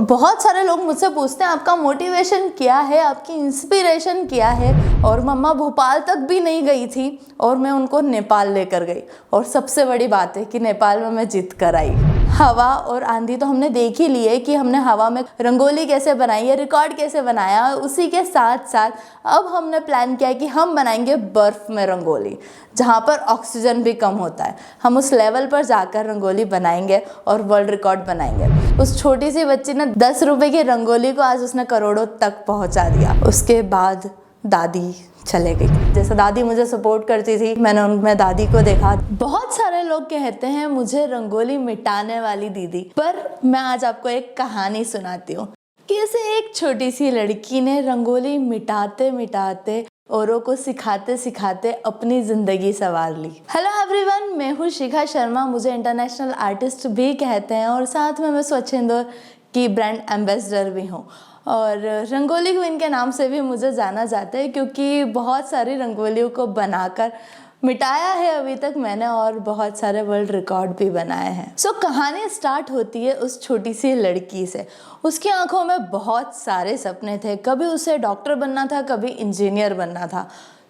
बहुत सारे लोग मुझसे पूछते हैं आपका मोटिवेशन क्या है, आपकी इंस्पिरेशन क्या है। और मम्मा भोपाल तक भी नहीं गई थी और मैं उनको नेपाल लेकर गई। और सबसे बड़ी बात है कि नेपाल में मैं जीत कर आई। हवा और आंधी तो हमने देख ही ली है कि हमने हवा में रंगोली कैसे बनाई है, रिकॉर्ड कैसे बनाया। उसी के साथ साथ अब हमने प्लान किया है कि हम बनाएंगे बर्फ़ में रंगोली, जहाँ पर ऑक्सीजन भी कम होता है। हम उस लेवल पर जाकर रंगोली बनाएंगे और वर्ल्ड रिकॉर्ड बनाएंगे। उस छोटी सी बच्ची ने 10 रुपए की रंगोली को आज उसने करोड़ों तक पहुँचा दिया। उसके बाद दादी चले गई। जैसे दादी मुझे सपोर्ट करती थी, मैंने उनमें दादी को देखा। बहुत सारे लोग कहते हैं मुझे रंगोली मिटाने वाली दीदी, पर मैं आज आपको एक कहानी सुनाती हूँ। कैसे एक छोटी सी लड़की ने रंगोली मिटाते मिटाते औरों को सिखाते सिखाते अपनी ज़िंदगी संवार ली। हेलो एवरीवन, मैं हूँ शिखा शर्मा। मुझे इंटरनेशनल आर्टिस्ट भी कहते हैं और साथ में मैं स्वच्छ इंदौर की ब्रांड एम्बेसडर भी हूँ। और रंगोली क्वीन के नाम से भी मुझे जाना जाता है, क्योंकि बहुत सारी रंगोलियों को बनाकर मिटाया है अभी तक मैंने, और बहुत सारे वर्ल्ड रिकॉर्ड भी बनाए हैं। सो कहानी स्टार्ट होती है उस छोटी सी लड़की से। उसकी आंखों में बहुत सारे सपने थे। कभी उसे डॉक्टर बनना था, कभी इंजीनियर बनना था।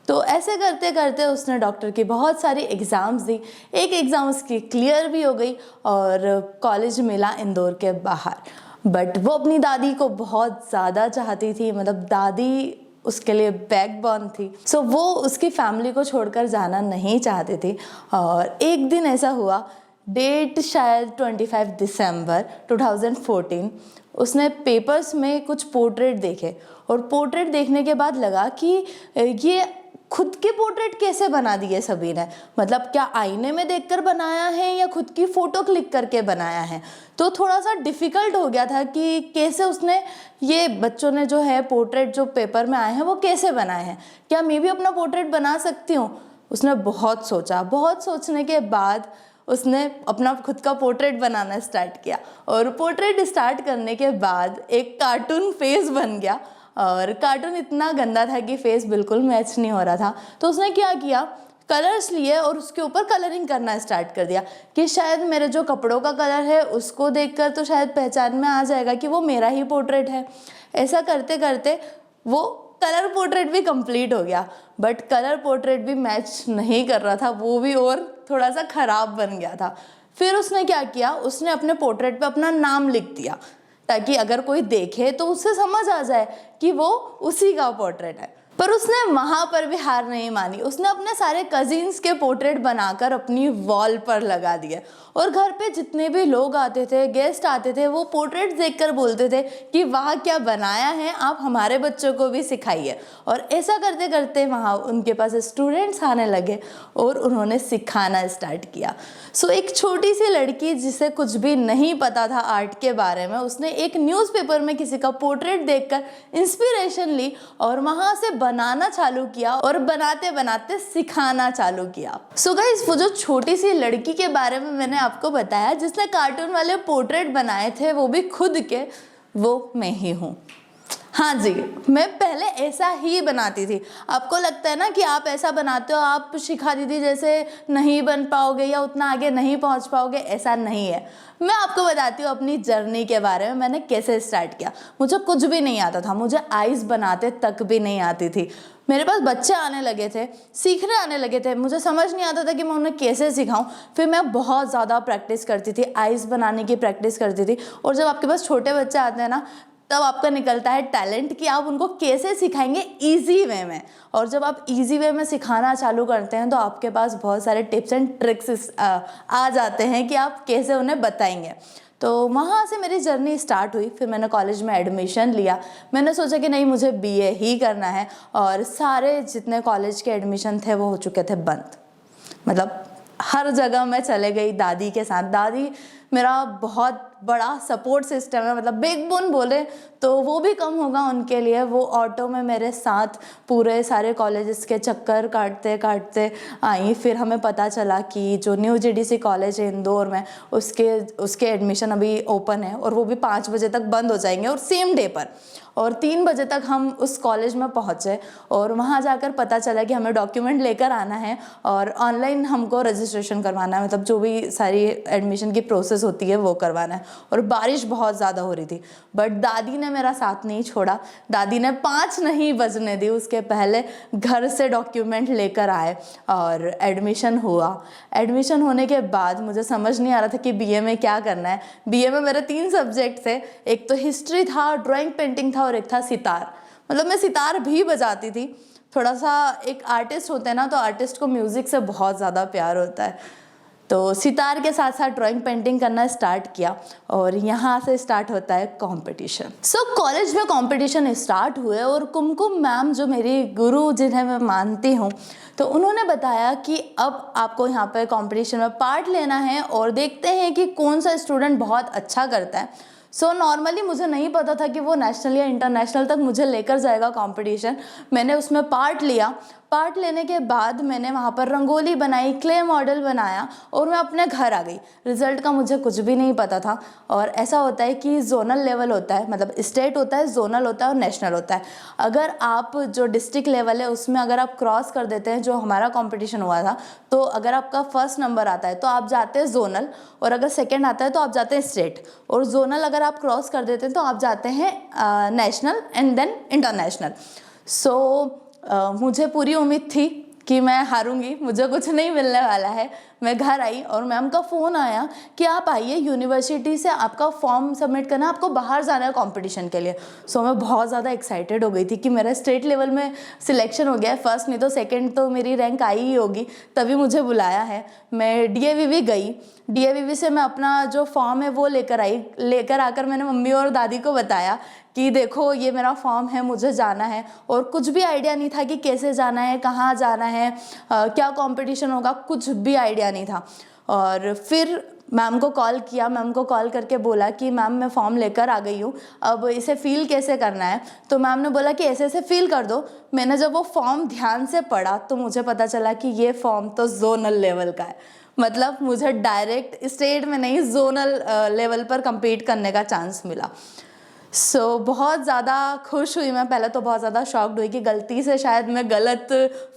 तो ऐसे करते करते उसने डॉक्टर की बहुत सारी एग्ज़ाम्स दी। एक एग्ज़ाम उसकी क्लियर भी हो गई और कॉलेज मिला इंदौर के बाहर। बट वो अपनी दादी को बहुत ज़्यादा चाहती थी, मतलब दादी उसके लिए बैकबोन थी। सो वो उसकी फैमिली को छोड़कर जाना नहीं चाहती थी। और एक दिन ऐसा हुआ, डेट शायद 25 दिसंबर 2014, उसने पेपर्स में कुछ पोर्ट्रेट देखे। और पोर्ट्रेट देखने के बाद लगा कि ये खुद के पोर्ट्रेट कैसे बना दिए सभी ने, मतलब क्या आईने में देखकर बनाया है या खुद की फ़ोटो क्लिक करके बनाया है। तो थोड़ा सा डिफ़िकल्ट हो गया था कि कैसे उसने, ये बच्चों ने जो है पोर्ट्रेट जो पेपर में आए हैं वो कैसे बनाए हैं, क्या मैं भी अपना पोर्ट्रेट बना सकती हूँ। उसने बहुत सोचा। बहुत सोचने के बाद उसने अपना खुद का पोर्ट्रेट बनाना स्टार्ट किया। और पोर्ट्रेट स्टार्ट करने के बाद एक कार्टून फेस बन गया। और कार्टून इतना गंदा था कि फेस बिल्कुल मैच नहीं हो रहा था। तो उसने क्या किया, कलर्स लिए और उसके ऊपर कलरिंग करना स्टार्ट कर दिया कि शायद मेरे जो कपड़ों का कलर है उसको देखकर तो शायद पहचान में आ जाएगा कि वो मेरा ही पोर्ट्रेट है। ऐसा करते करते वो कलर पोर्ट्रेट भी कंप्लीट हो गया। बट कलर पोर्ट्रेट भी मैच नहीं कर रहा था, वो भी और थोड़ा सा ख़राब बन गया था। फिर उसने क्या किया, उसने अपने पोर्ट्रेट पे अपना नाम लिख दिया ताकि अगर कोई देखे तो उसे समझ आ जाए कि वो उसी का पोर्ट्रेट है। पर उसने वहाँ पर भी हार नहीं मानी। उसने अपने सारे कजिन्स के पोर्ट्रेट बनाकर अपनी वॉल पर लगा दिए। और घर पे जितने भी लोग आते थे, गेस्ट आते थे, वो पोर्ट्रेट देखकर बोलते थे कि वाह क्या बनाया है, आप हमारे बच्चों को भी सिखाइए। और ऐसा करते करते वहाँ उनके पास स्टूडेंट्स आने लगे और उन्होंने सिखाना स्टार्ट किया। सो एक छोटी सी लड़की जिसे कुछ भी नहीं पता था आर्ट के बारे में, उसने एक न्यूज़पेपर में किसी का पोर्ट्रेट देखकर इंस्पिरेशन ली और वहाँ से बनाना चालू किया और बनाते बनाते सिखाना चालू किया। सो गाइस, वो जो छोटी सी लड़की के बारे में मैंने आपको बताया जिसने कार्टून वाले पोर्ट्रेट बनाए थे, वो भी खुद के, वो मैं ही हूँ। हाँ जी, मैं पहले ऐसा ही बनाती थी। आपको लगता है ना कि आप ऐसा बनाते हो, आप शिखा दीदी जैसे नहीं बन पाओगे या उतना आगे नहीं पहुंच पाओगे, ऐसा नहीं है। मैं आपको बताती हूँ अपनी जर्नी के बारे में, मैंने कैसे स्टार्ट किया। मुझे कुछ भी नहीं आता था, मुझे आइज़ बनाते तक भी नहीं आती थी। मेरे पास बच्चे आने लगे थे, सीखने आने लगे थे, मुझे समझ नहीं आता था कि मैं उन्हें कैसे सिखाऊं। फिर मैं बहुत ज़्यादा प्रैक्टिस करती थी, आइज़ बनाने की प्रैक्टिस करती थी। और जब आपके पास छोटे बच्चे आते हैं ना, तब आपका निकलता है टैलेंट कि आप उनको कैसे सिखाएंगे ईजी वे में। और जब आप ईजी वे में सिखाना चालू करते हैं तो आपके पास बहुत सारे टिप्स एंड ट्रिक्स आ जाते हैं कि आप कैसे उन्हें बताएंगे। तो वहाँ से मेरी जर्नी स्टार्ट हुई। फिर मैंने कॉलेज में एडमिशन लिया। मैंने सोचा कि नहीं, मुझे बीए ही करना है। और सारे जितने कॉलेज के एडमिशन थे वो हो चुके थे बंद। मतलब हर जगह मैं चले गई दादी के साथ। दादी मेरा बहुत बड़ा सपोर्ट सिस्टम है, मतलब बैकबोन बोले तो वो भी कम होगा उनके लिए। वो ऑटो में मेरे साथ पूरे सारे कॉलेजेस के चक्कर काटते काटते आई। फिर हमें पता चला कि जो न्यू जीडीसी कॉलेज है इंदौर में, उसके एडमिशन अभी ओपन है और वो भी 5 बजे तक बंद हो जाएंगे और सेम डे पर। और 3 बजे तक हम उस कॉलेज में पहुँचे और वहाँ जाकर पता चला कि हमें डॉक्यूमेंट लेकर आना है और ऑनलाइन हमको रजिस्ट्रेशन करवाना है, मतलब जो भी सारी एडमिशन की प्रोसेस एक्सरसाइजेस होती है वो करवाना है, और बारिश बहुत ज़्यादा हो रही थी। बट दादी ने मेरा साथ नहीं छोड़ा, दादी ने 5 नहीं बजने दी उसके पहले घर से डॉक्यूमेंट लेकर आए और एडमिशन हुआ। एडमिशन होने के बाद मुझे समझ नहीं आ रहा था कि बीए में क्या करना है। बीए में मेरे 3 सब्जेक्ट थे, एक तो हिस्ट्री था, ड्राइंग पेंटिंग था और एक था सितार। मतलब मैं सितार भी बजाती थी। थोड़ा सा एक आर्टिस्ट होते हैं ना, तो आर्टिस्ट को म्यूज़िक से बहुत ज़्यादा प्यार होता है, तो सितार के साथ साथ ड्राइंग पेंटिंग करना स्टार्ट किया और यहाँ से स्टार्ट होता है कंपटीशन। सो कॉलेज में कंपटीशन स्टार्ट हुए और कुमकुम मैम जो मेरी गुरु जिन्हें मैं मानती हूँ, तो उन्होंने बताया कि अब आपको यहाँ पर कंपटीशन में पार्ट लेना है और देखते हैं कि कौन सा स्टूडेंट बहुत अच्छा करता है। सो नॉर्मली मुझे नहीं पता था कि वो नेशनल या इंटरनेशनल तक मुझे लेकर जाएगा कंपटीशन। मैंने उसमें पार्ट लिया। पार्ट लेने के बाद मैंने वहाँ पर रंगोली बनाई, क्ले मॉडल बनाया और मैं अपने घर आ गई। रिज़ल्ट का मुझे कुछ भी नहीं पता था। और ऐसा होता है कि जोनल लेवल होता है, मतलब स्टेट होता है, जोनल होता है और नेशनल होता है। अगर आप जो डिस्ट्रिक्ट लेवल है उसमें अगर आप क्रॉस कर देते हैं, जो हमारा कॉम्पिटिशन हुआ था, तो अगर आपका फर्स्ट नंबर आता है तो आप जाते हैं जोनल, और अगर सेकेंड आता है तो आप जाते हैं स्टेट, और जोनल अगर आप क्रॉस कर देते हैं तो आप जाते हैं नेशनल एंड देन इंटरनेशनल। सो मुझे पूरी उम्मीद थी कि मैं हारूंगी, मुझे कुछ नहीं मिलने वाला है। मैं घर आई और मैम का फ़ोन आया कि आप आइए, यूनिवर्सिटी से आपका फॉर्म सबमिट करना, आपको बाहर जाना है कंपटीशन के लिए। सो मैं बहुत ज़्यादा एक्साइटेड हो गई थी कि मेरा स्टेट लेवल में सिलेक्शन हो गया है, फर्स्ट नहीं तो सेकंड तो मेरी रैंक आई ही होगी, तभी मुझे बुलाया है। मैं डीएवीवी गई, डीएवीवी से मैं अपना जो फॉर्म है वो लेकर आकर मैंने मम्मी और दादी को बताया कि देखो ये मेरा फॉर्म है, मुझे जाना है। और कुछ भी आइडिया नहीं था कि कैसे जाना है, कहाँ जाना है, क्या कंपटीशन होगा, कुछ भी आइडिया नहीं था। और फिर मैम को कॉल किया, मैम को कॉल करके बोला कि मैम मैं फॉर्म लेकर आ गई हूँ, अब इसे फ़िल कैसे करना है। तो मैम ने बोला कि ऐसे ऐसे फ़िल कर दो। मैंने जब वो फॉर्म ध्यान से पढ़ा तो मुझे पता चला कि ये फॉर्म तो जोनल लेवल का है, मतलब मुझे डायरेक्ट स्टेट में नहीं जोनल लेवल पर compete करने का चांस मिला। सो बहुत ज़्यादा खुश हुई मैं। पहले तो बहुत ज़्यादा शॉक्ड हुई कि गलती से शायद मैं गलत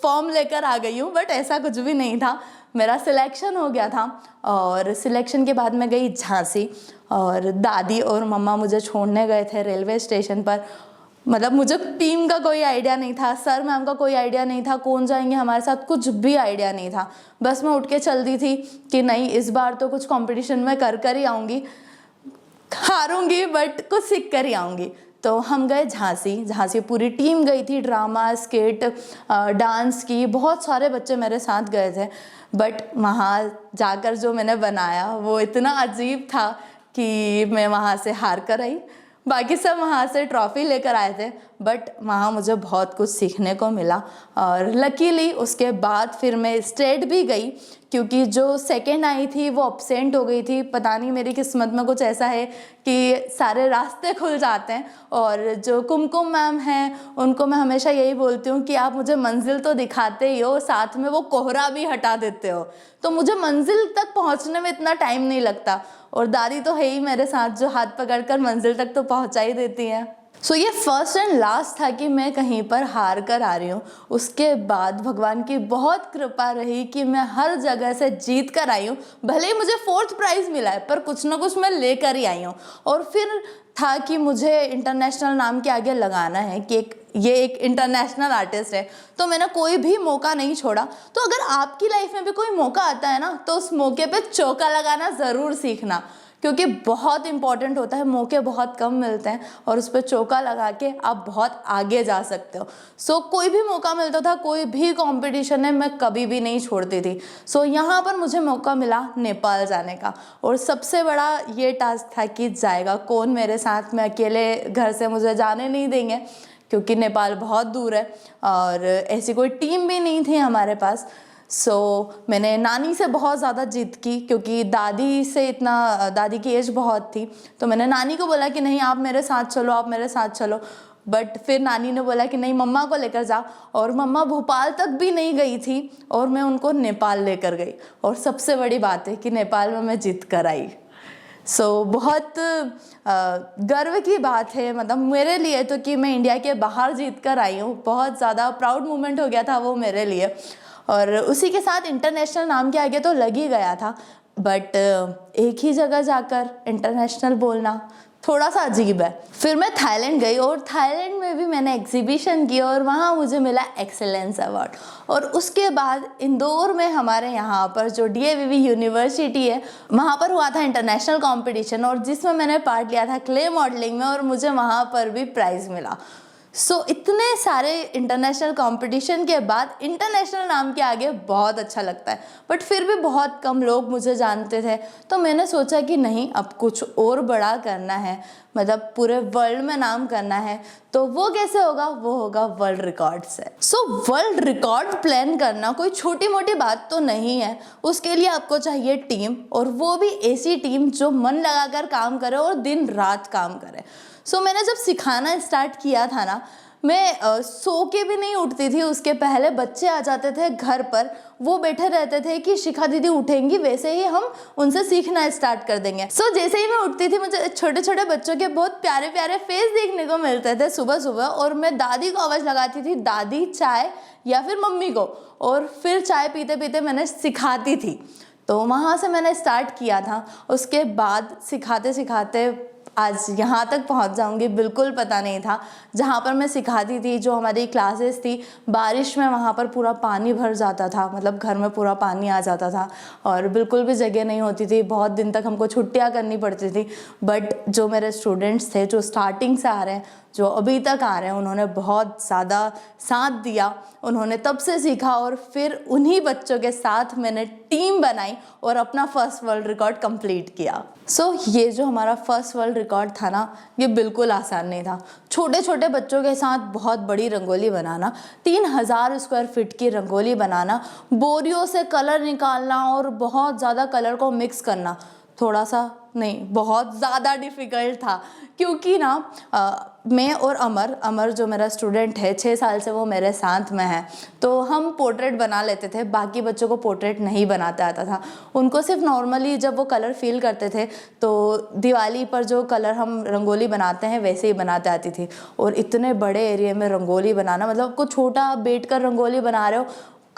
फॉर्म लेकर आ गई हूँ, बट ऐसा कुछ भी नहीं था। मेरा सिलेक्शन हो गया था और सिलेक्शन के बाद मैं गई झांसी, और दादी और मम्मा मुझे छोड़ने गए थे रेलवे स्टेशन पर। मतलब मुझे टीम का कोई आइडिया नहीं था, सर मैम का कोई आइडिया नहीं था, कौन जाएंगे हमारे साथ, कुछ भी आइडिया नहीं था। बस मैं उठ के चल दी थी कि नहीं इस बार तो कुछ कंपटीशन में कर ही आऊँगी, हारूंगी बट कुछ सीख कर ही आऊँगी। तो हम गए झांसी पूरी टीम गई थी, ड्रामा, स्किट, डांस की, बहुत सारे बच्चे मेरे साथ गए थे। बट वहाँ जाकर जो मैंने बनाया वो इतना अजीब था कि मैं वहाँ से हार कर आई। बाकी सब वहाँ से ट्रॉफ़ी लेकर आए थे, बट वहाँ मुझे बहुत कुछ सीखने को मिला। और लकीली उसके बाद फिर मैं स्टेट भी गई, क्योंकि जो सेकंड आई थी वो अब्सेंट हो गई थी। पता नहीं मेरी किस्मत में कुछ ऐसा है कि सारे रास्ते खुल जाते हैं। और जो कुमकुम मैम हैं उनको मैं हमेशा यही बोलती हूँ कि आप मुझे मंजिल तो दिखाते ही हो, साथ में वो कोहरा भी हटा देते हो, तो मुझे मंजिल तक पहुँचने में इतना टाइम नहीं लगता। और दादी तो है ही मेरे साथ, जो हाथ पकड़कर मंजिल तक तो पहुँचा ही देती हैं। सो ये फर्स्ट एंड लास्ट था कि मैं कहीं पर हार कर आ रही हूँ। उसके बाद भगवान की बहुत कृपा रही कि मैं हर जगह से जीत कर आई हूँ। भले ही मुझे 4th प्राइज़ मिला है, पर कुछ ना कुछ मैं लेकर ही आई हूँ। और फिर था कि मुझे इंटरनेशनल नाम के आगे लगाना है कि ये एक इंटरनेशनल आर्टिस्ट है, तो मैंने कोई भी मौका नहीं छोड़ा। तो अगर आपकी लाइफ में भी कोई मौका आता है ना, तो उस मौके पे चौका लगाना ज़रूर सीखना, क्योंकि बहुत इंपॉर्टेंट होता है। मौके बहुत कम मिलते हैं और उस पर चौका लगा के आप बहुत आगे जा सकते हो। सो कोई भी मौका मिलता था, कोई भी कंपटीशन है, मैं कभी भी नहीं छोड़ती थी। सो यहाँ पर मुझे मौका मिला नेपाल जाने का, और सबसे बड़ा ये टास्क था कि जाएगा कौन मेरे साथ। मैं अकेले घर से मुझे जाने नहीं देंगे, क्योंकि नेपाल बहुत दूर है और ऐसी कोई टीम भी नहीं थी हमारे पास। सो मैंने नानी से बहुत ज़्यादा जिद की, क्योंकि दादी की एज बहुत थी। तो मैंने नानी को बोला कि नहीं आप मेरे साथ चलो, आप मेरे साथ चलो। बट फिर नानी ने बोला कि नहीं मम्मा को लेकर जा, और मम्मा भोपाल तक भी नहीं गई थी और मैं उनको नेपाल लेकर गई। और सबसे बड़ी बात है कि नेपाल में मैं जीत कर आई। सो बहुत गर्व की बात है, मतलब मेरे लिए तो, कि मैं इंडिया के बाहर जीत कर आई हूँ। बहुत ज़्यादा प्राउड मोमेंट हो गया था वो मेरे लिए। और उसी के साथ इंटरनेशनल नाम के आगे तो लग ही गया था, बट एक ही जगह जाकर इंटरनेशनल बोलना थोड़ा सा अजीब है। फिर मैं थाईलैंड गई और थाईलैंड में भी मैंने एग्जीबिशन की और वहाँ मुझे मिला एक्सेलेंस अवार्ड। और उसके बाद इंदौर में हमारे यहाँ पर जो DAVV यूनिवर्सिटी है, वहाँ पर हुआ था इंटरनेशनल कंपटीशन और जिसमें मैंने पार्ट लिया था क्ले मॉडलिंग में और मुझे वहाँ पर भी प्राइज़ मिला। इतने सारे इंटरनेशनल कंपटीशन के बाद इंटरनेशनल नाम के आगे बहुत अच्छा लगता है, बट फिर भी बहुत कम लोग मुझे जानते थे। तो मैंने सोचा कि नहीं, अब कुछ और बड़ा करना है, मतलब पूरे वर्ल्ड में नाम करना है। तो वो कैसे होगा? वो होगा वर्ल्ड रिकॉर्ड से। वर्ल्ड रिकॉर्ड प्लान करना कोई छोटी मोटी बात तो नहीं है। उसके लिए आपको चाहिए टीम, और वो भी ऐसी टीम जो मन लगाकर काम करे और दिन रात काम करे। मैंने जब सिखाना स्टार्ट किया था ना, मैं सो के भी नहीं उठती थी। उसके पहले बच्चे आ जाते थे घर पर, वो बैठे रहते थे कि शिखा दीदी उठेंगी, वैसे ही हम उनसे सीखना स्टार्ट कर देंगे। जैसे ही मैं उठती थी, मुझे छोटे छोटे बच्चों के बहुत प्यारे प्यारे फेस देखने को मिलते थे सुबह सुबह, और मैं दादी को आवाज़ लगाती थी, दादी चाय, या फिर मम्मी को, और फिर चाय पीते पीते मैंने सिखाती थी। तो वहाँ से मैंने स्टार्ट किया था। उसके बाद सिखाते सिखाते आज यहाँ तक पहुँच जाऊँगी बिल्कुल पता नहीं था। जहाँ पर मैं सिखाती थी, जो हमारी क्लासेस थी, बारिश में वहाँ पर पूरा पानी भर जाता था, मतलब घर में पूरा पानी आ जाता था और बिल्कुल भी जगह नहीं होती थी। बहुत दिन तक हमको छुट्टियाँ करनी पड़ती थी। बट जो मेरे स्टूडेंट्स थे, जो स्टार्टिंग से आ रहे हैं, जो अभी तक आ रहे हैं, उन्होंने बहुत ज़्यादा साथ दिया। उन्होंने तब से सीखा और फिर उन्हीं बच्चों के साथ मैंने टीम बनाई और अपना फर्स्ट वर्ल्ड रिकॉर्ड कंप्लीट किया। ये जो हमारा फर्स्ट वर्ल्ड रिकॉर्ड था ना, ये बिल्कुल आसान नहीं था। छोटे छोटे बच्चों के साथ बहुत बड़ी रंगोली बनाना, 3000 स्क्वायर फीट की रंगोली बनाना, बोरियों से कलर निकालना और बहुत ज़्यादा कलर को मिक्स करना, थोड़ा सा नहीं, बहुत ज़्यादा डिफ़िकल्ट था। क्योंकि ना मैं और अमर जो मेरा स्टूडेंट है, 6 साल से वो मेरे साथ में है, तो हम पोर्ट्रेट बना लेते थे। बाकी बच्चों को पोर्ट्रेट नहीं बनाते आता था। उनको सिर्फ नॉर्मली जब वो कलर फील करते थे, तो दिवाली पर जो कलर हम रंगोली बनाते हैं वैसे ही बनाते आती थी। और इतने बड़े एरिया में रंगोली बनाना, मतलब आपको छोटा बैठ कर रंगोली बना रहे हो,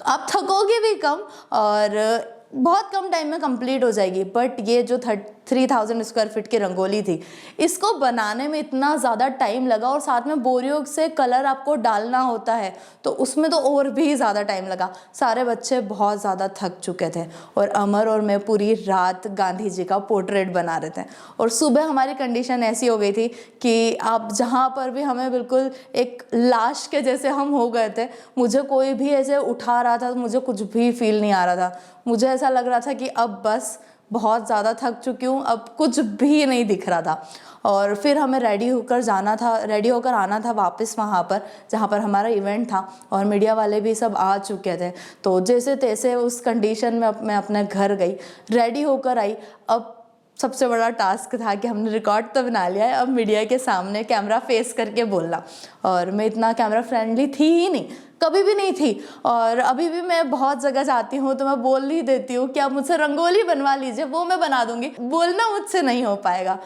आप थकोगे भी कम और बहुत कम टाइम में कंप्लीट हो जाएगी। बट ये जो 3000 स्क्वायर फीट की रंगोली थी, इसको बनाने में इतना ज़्यादा टाइम लगा, और साथ में बोरियों से कलर आपको डालना होता है, तो उसमें तो और भी ज़्यादा टाइम लगा। सारे बच्चे बहुत ज़्यादा थक चुके थे और अमर और मैं पूरी रात गांधी जी का पोर्ट्रेट बना रहे थे। और सुबह हमारी कंडीशन ऐसी हो गई थी कि आप जहाँ पर भी हमें बिल्कुल एक लाश के जैसे हम हो गए थे। मुझे कोई भी ऐसे उठा रहा था, मुझे कुछ भी फील नहीं आ रहा था। मुझे ऐसा लग रहा था कि अब बस बहुत ज़्यादा थक चुकी हूँ, अब कुछ भी नहीं दिख रहा था। और फिर हमें रेडी होकर आना था वापस वहाँ पर जहाँ पर हमारा इवेंट था, और मीडिया वाले भी सब आ चुके थे। तो जैसे तैसे उस कंडीशन में मैं अपने घर गई, रेडी होकर आई। अब सबसे बड़ा टास्क था कि हमने रिकॉर्ड तो बना लिया है, अब मीडिया के सामने कैमरा फेस करके बोलना। और मैं इतना कैमरा फ्रेंडली थी ही नहीं, कभी भी नहीं थी। और अभी भी मैं बहुत जगह जाती हूँ तो मैं बोल ही देती हूँ कि आप मुझसे रंगोली बनवा लीजिए, वो मैं बना दूँगी, बोलना मुझसे नहीं हो पाएगा।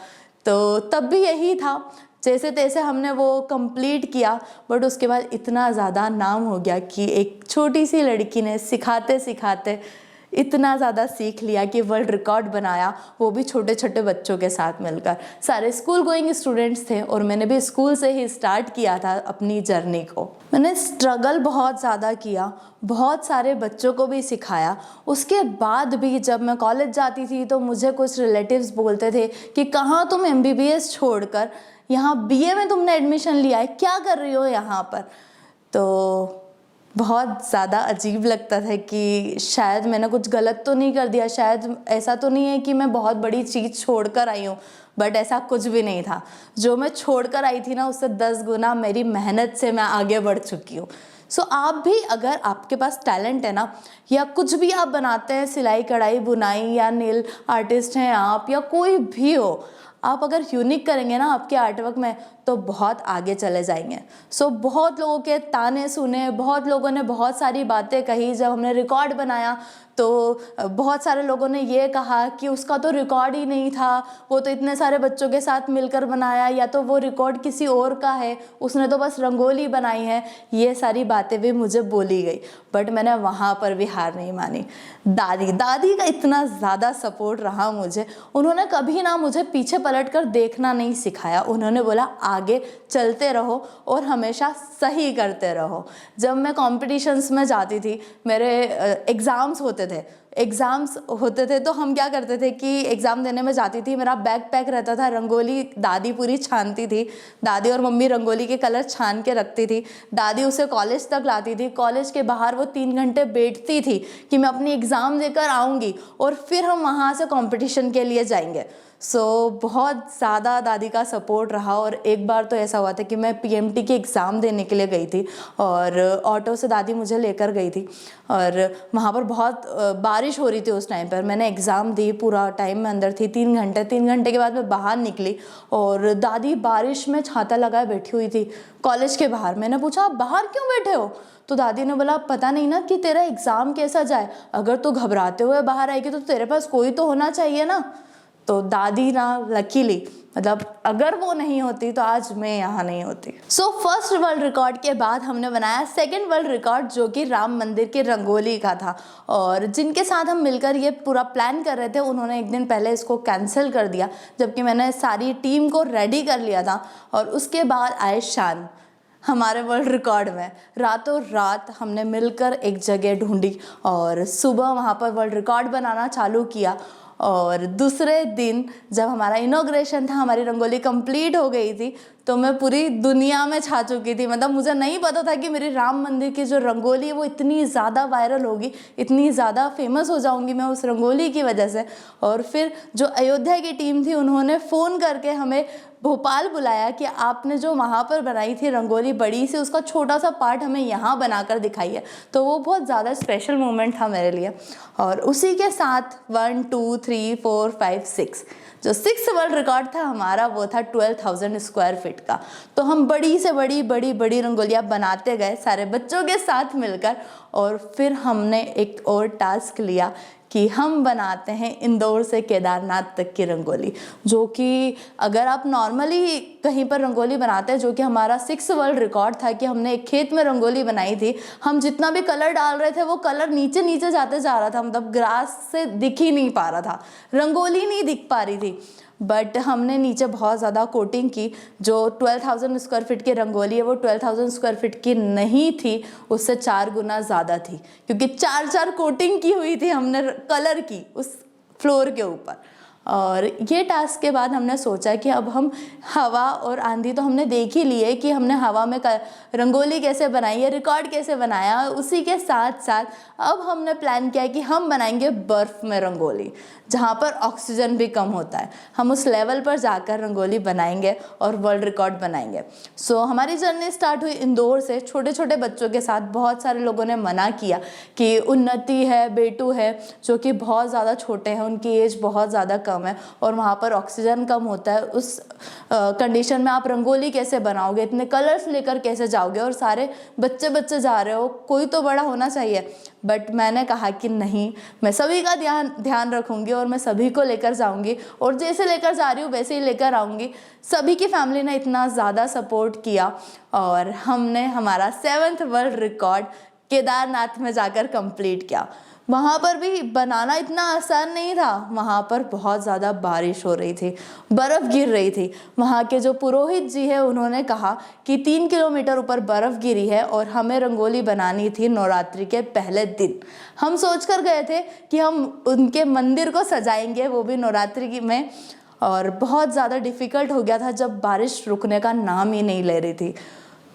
तो तब भी यही था, जैसे तैसे हमने वो कंप्लीट किया। बट उसके बाद इतना ज़्यादा नाम हो गया कि एक छोटी सी लड़की ने सिखाते सिखाते इतना ज़्यादा सीख लिया कि वर्ल्ड रिकॉर्ड बनाया, वो भी छोटे छोटे बच्चों के साथ मिलकर। सारे स्कूल गोइंग स्टूडेंट्स थे और मैंने भी स्कूल से ही स्टार्ट किया था अपनी जर्नी को। मैंने स्ट्रगल बहुत ज़्यादा किया, बहुत सारे बच्चों को भी सिखाया। उसके बाद भी जब मैं कॉलेज जाती थी तो मुझे कुछ रिलेटिव्स बोलते थे कि कहाँ तुम MBBS छोड़कर यहाँ BA में तुमने एडमिशन लिया है, क्या कर रही हो यहाँ पर। तो बहुत ज़्यादा अजीब लगता था कि शायद मैंने कुछ गलत तो नहीं कर दिया, शायद ऐसा तो नहीं है कि मैं बहुत बड़ी चीज़ छोड़कर आई हूँ। बट ऐसा कुछ भी नहीं था। जो मैं छोड़कर आई थी ना, उससे 10 गुना मेरी मेहनत से मैं आगे बढ़ चुकी हूँ। आप भी, अगर आपके पास टैलेंट है ना, या कुछ भी आप बनाते हैं, सिलाई कढ़ाई बुनाई, या नेल आर्टिस्ट हैं आप, या कोई भी हो, आप अगर यूनिक करेंगे ना आपके आर्टवर्क में, तो बहुत आगे चले जाएंगे। बहुत लोगों के ताने सुने, बहुत लोगों ने बहुत सारी बातें कही। जब हमने रिकॉर्ड बनाया तो बहुत सारे लोगों ने ये कहा कि उसका तो रिकॉर्ड ही नहीं था, वो तो इतने सारे बच्चों के साथ मिलकर बनाया, या तो वो रिकॉर्ड किसी और का है, उसने तो बस रंगोली बनाई है। ये सारी बातें भी मुझे बोली गई, बट मैंने वहाँ पर भी हार नहीं मानी। दादी का इतना ज़्यादा सपोर्ट रहा मुझे। उन्होंने कभी ना मुझे पीछे पलटकर देखना नहीं सिखाया। उन्होंने बोला आगे चलते रहो और हमेशा सही करते रहो। जब मैं कॉम्पिटिशन्स में जाती थी, मेरे एग्ज़ाम्स होते थे तो हम क्या करते थे कि एग्ज़ाम देने में जाती थी, मेरा बैग पैक रहता था, रंगोली दादी पूरी छानती थी। दादी और मम्मी रंगोली के कलर छान के रखती थी। दादी उसे कॉलेज तक लाती थी। कॉलेज के बाहर वो 3 घंटे बैठती थी कि मैं अपनी एग्ज़ाम देकर आऊँगी और फिर हम वहाँ से कंपटीशन के लिए जाएंगे। बहुत ज़्यादा दादी का सपोर्ट रहा। और एक बार तो ऐसा हुआ था कि मैं पीएमटी की एग्ज़ाम देने के लिए गई थी और ऑटो से दादी मुझे लेकर गई थी और वहाँ पर बहुत बारिश हो रही थी उस टाइम पर। मैंने एग्ज़ाम दी, पूरा टाइम में अंदर थी, 3 घंटे के बाद मैं बाहर निकली और दादी बारिश में छाता लगाए बैठी हुई थी कॉलेज के बाहर। मैंने पूछा आप बाहर क्यों बैठे हो? तो दादी ने बोला पता नहीं ना कि तेरा एग्ज़ाम कैसा जाए, अगर तू घबराते हुए बाहर आएगी तो तेरे पास कोई तो होना चाहिए ना। तो दादी ना लकीली, मतलब अगर वो नहीं होती तो आज मैं यहाँ नहीं होती। फर्स्ट वर्ल्ड रिकॉर्ड के बाद हमने बनाया सेकंड वर्ल्ड रिकॉर्ड, जो कि राम मंदिर की रंगोली का था। और जिनके साथ हम मिलकर ये पूरा प्लान कर रहे थे, उन्होंने एक दिन पहले इसको कैंसिल कर दिया, जबकि मैंने सारी टीम को रेडी कर लिया था। और उसके बाद आए शान हमारे वर्ल्ड रिकॉर्ड में। रातों रात हमने मिलकर एक जगह ढूंढी और सुबह वहाँ पर वर्ल्ड रिकॉर्ड बनाना चालू किया। और दूसरे दिन जब हमारा इनॉग्रेशन था, हमारी रंगोली कंप्लीट हो गई थी, तो मैं पूरी दुनिया में छा चुकी थी। मतलब मुझे नहीं पता था कि मेरी राम मंदिर की जो रंगोली है वो इतनी ज़्यादा वायरल होगी, इतनी ज़्यादा फेमस हो जाऊंगी मैं उस रंगोली की वजह से। और फिर जो अयोध्या की टीम थी, उन्होंने फ़ोन करके हमें भोपाल बुलाया कि आपने जो वहाँ पर बनाई थी रंगोली बड़ी सी, उसका छोटा सा पार्ट हमें यहाँ बनाकर दिखाई है। तो वो बहुत ज़्यादा स्पेशल मोमेंट था मेरे लिए। और उसी के साथ 1 2 3 4 5 6 जो 6th वर्ल्ड रिकॉर्ड था हमारा, वो था 12,000 स्क्वायर फीट का। तो हम बड़ी से बड़ी रंगोलियाँ बनाते गए सारे बच्चों के साथ मिलकर। और फिर हमने एक और टास्क लिया कि हम बनाते हैं इंदौर से केदारनाथ तक की रंगोली, जो कि अगर आप नॉर्मली कहीं पर रंगोली बनाते हैं, जो कि हमारा 6th वर्ल्ड रिकॉर्ड था कि हमने एक खेत में रंगोली बनाई थी। हम जितना भी कलर डाल रहे थे वो कलर नीचे जाते जा रहा था, मतलब ग्रास से दिख ही नहीं पा रहा था, रंगोली नहीं दिख पा रही थी। बट हमने नीचे बहुत ज़्यादा कोटिंग की। जो 12,000 स्क्वायर फीट की रंगोली है वो 12,000 स्क्वायर फीट की नहीं थी, उससे 4 गुना ज़्यादा थी, क्योंकि 4 कोटिंग की हुई थी हमने कलर की उस फ्लोर के ऊपर। और ये टास्क के बाद हमने सोचा कि अब हम हवा और आंधी तो हमने देख ही ली है कि हमने हवा में रंगोली कैसे बनाई है, रिकॉर्ड कैसे बनाया। उसी के साथ साथ अब हमने प्लान किया कि हम बनाएंगे बर्फ़ में रंगोली, जहाँ पर ऑक्सीजन भी कम होता है। हम उस लेवल पर जाकर रंगोली बनाएंगे और वर्ल्ड रिकॉर्ड बनाएंगे। हमारी जर्नी स्टार्ट हुई इंदौर से, छोटे छोटे बच्चों के साथ। बहुत सारे लोगों ने मना किया कि उन्नति है, बेटू है, जो कि बहुत ज़्यादा छोटे हैं, उनकी एज बहुत ज़्यादा कम है और वहाँ पर ऑक्सीजन कम होता है। उस कंडीशन में आप रंगोली कैसे बनाओगे, इतने कलर्स लेकर कैसे जाओगे, और सारे बच्चे जा रहे हो, कोई तो बड़ा होना चाहिए। बट मैंने कहा कि नहीं, मैं सभी का ध्यान रखूंगी और मैं सभी को लेकर जाऊंगी, और जैसे लेकर जा रही हूँ वैसे ही लेकर आऊँगी। सभी की फैमिली ने इतना ज़्यादा सपोर्ट किया और हमने हमारा 7th वर्ल्ड रिकॉर्ड केदारनाथ में जाकर कंप्लीट किया। वहाँ पर भी बनाना इतना आसान नहीं था, वहाँ पर बहुत ज़्यादा बारिश हो रही थी, बर्फ़ गिर रही थी। वहाँ के जो पुरोहित जी है उन्होंने कहा कि 3 किलोमीटर ऊपर बर्फ़ गिरी है और हमें रंगोली बनानी थी नवरात्रि के पहले दिन। हम सोच कर गए थे कि हम उनके मंदिर को सजाएंगे, वो भी नवरात्रि में, और बहुत ज़्यादा डिफ़िकल्ट हो गया था जब बारिश रुकने का नाम ही नहीं ले रही थी।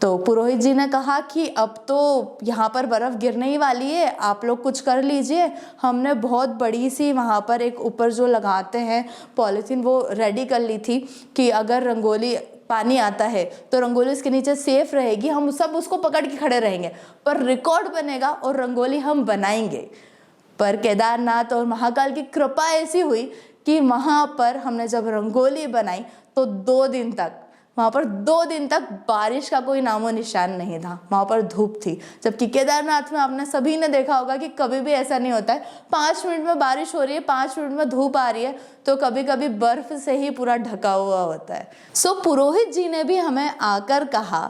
तो पुरोहित जी ने कहा कि अब तो यहाँ पर बर्फ़ गिरने ही वाली है, आप लोग कुछ कर लीजिए। हमने बहुत बड़ी सी वहाँ पर एक ऊपर जो लगाते हैं पॉलीथीन, वो रेडी कर ली थी कि अगर रंगोली पानी आता है तो रंगोली उसके नीचे सेफ रहेगी, हम सब उसको पकड़ के खड़े रहेंगे, पर रिकॉर्ड बनेगा और रंगोली हम बनाएंगे। पर केदारनाथ और महाकाल की कृपा ऐसी हुई कि वहाँ पर हमने जब रंगोली बनाई तो 2 दिन तक वहाँ पर 2 दिन तक बारिश का कोई नामो निशान नहीं था, वहाँ पर धूप थी। जबकि केदारनाथ में आपने सभी ने देखा होगा कि कभी भी ऐसा नहीं होता है, 5 मिनट में बारिश हो रही है, 5 मिनट में धूप आ रही है, तो कभी कभी बर्फ से ही पूरा ढका हुआ होता है। सो पुरोहित जी ने भी हमें आकर कहा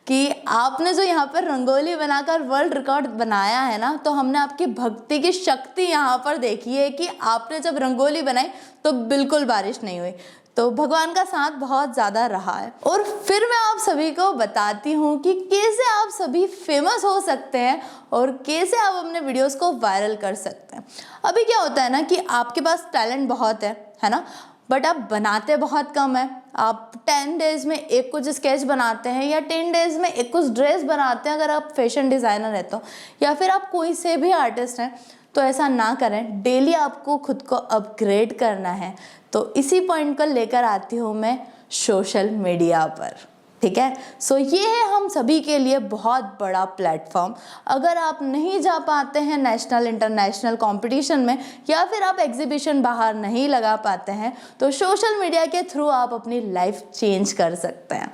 कि आपने जो यहाँ पर रंगोली बनाकर वर्ल्ड रिकॉर्ड बनाया है ना, तो हमने आपकी भक्ति की शक्ति यहाँ पर देखी है कि आपने जब रंगोली बनाई तो बिल्कुल बारिश नहीं हुई। तो भगवान का साथ बहुत ज़्यादा रहा है। और फिर मैं आप सभी को बताती हूँ कि कैसे आप सभी फेमस हो सकते हैं और कैसे आप अपने वीडियोस को वायरल कर सकते हैं। अभी क्या होता है ना कि आपके पास टैलेंट बहुत है ना, बट आप बनाते बहुत कम है। आप 10 डेज में एक कुछ स्केच बनाते हैं या 10 डेज में एक कुछ ड्रेस बनाते हैं, अगर आप फैशन डिज़ाइनर है तो, या फिर आप कोई से भी आर्टिस्ट हैं, तो ऐसा ना करें। डेली आपको खुद को अपग्रेड करना है। तो इसी पॉइंट को लेकर आती हूँ मैं सोशल मीडिया पर, ठीक है। सो ये है हम सभी के लिए बहुत बड़ा प्लेटफॉर्म। अगर आप नहीं जा पाते हैं नेशनल इंटरनेशनल कंपटीशन में, या फिर आप एग्जीबिशन बाहर नहीं लगा पाते हैं, तो सोशल मीडिया के थ्रू आप अपनी लाइफ चेंज कर सकते हैं।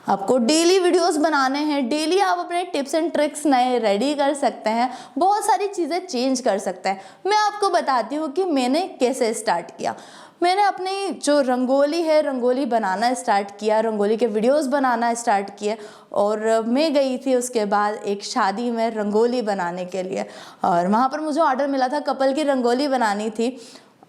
आपको डेली वीडियोस बनाने हैं, डेली आप अपने टिप्स एंड ट्रिक्स नए रेडी कर सकते हैं, बहुत सारी चीज़ें चेंज कर सकते हैं। मैं आपको बताती हूँ कि मैंने कैसे स्टार्ट किया। मैंने अपनी जो रंगोली है, रंगोली बनाना स्टार्ट किया, रंगोली के वीडियोस बनाना स्टार्ट किए। और मैं गई थी उसके बाद एक शादी में रंगोली बनाने के लिए, और वहाँ पर मुझे ऑर्डर मिला था, कपल की रंगोली बनानी थी।